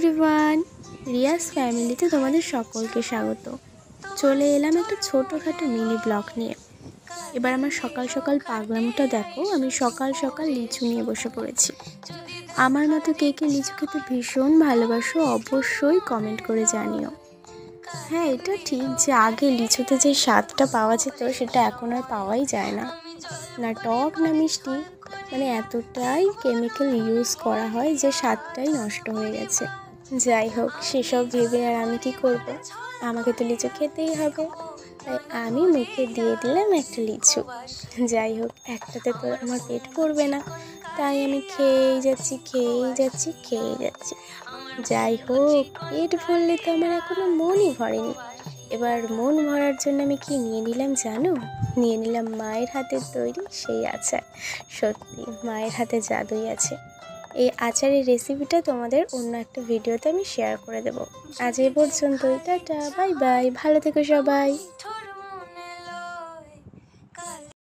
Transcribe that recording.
Everyone, Riya's ফ্যামিলিতে তোমাদের সকলকে স্বাগত। চলে এলাম একটা ছোটোখাটো মিনি ব্লগ নিয়ে। এবার আমার সকাল সকাল পাগলামোটা দেখো, আমি সকাল সকাল লিচু নিয়ে বসে পড়েছি। আমার মতো কে কে লিচু খেতে ভীষণ ভালোবাসো অবশ্যই কমেন্ট করে জানিও। হ্যাঁ, এটা ঠিক যে আগে লিচুতে যে স্বাদটা পাওয়া যেত সেটা এখন আর পাওয়াই যায় না। না টক না মিষ্টি, মানে এতটাই কেমিক্যাল ইউজ করা হয় যে স্বাদটাই নষ্ট হয়ে গেছে। যাই হোক, সেসব ভেবে আর আমি কি করব, আমাকে তো লিচু খেতেই হবে। তাই আমি মুখে দিয়ে দিলাম একটা লিচু। যাই হোক, একটাতে তো আমার পেট ভরবে না, তাই আমি খেয়েই যাচ্ছি। যাই হোক, পেট ভরলে তো আমার এখনো মনই ভরেনি। এবার মন ভরার জন্য আমি কি নিয়ে নিলাম জানো? নিয়ে নিলাম মায়ের হাতের তৈরি সেই আচার। সত্যি মায়ের হাতে জাদুই আছে। এই আচারের রেসিপিটা তোমাদের অন্য একটা ভিডিওতে আমি শেয়ার করে দেব। আজ এই পর্যন্তই, টাটা, বাই বাই, ভালো থেকো সবাই।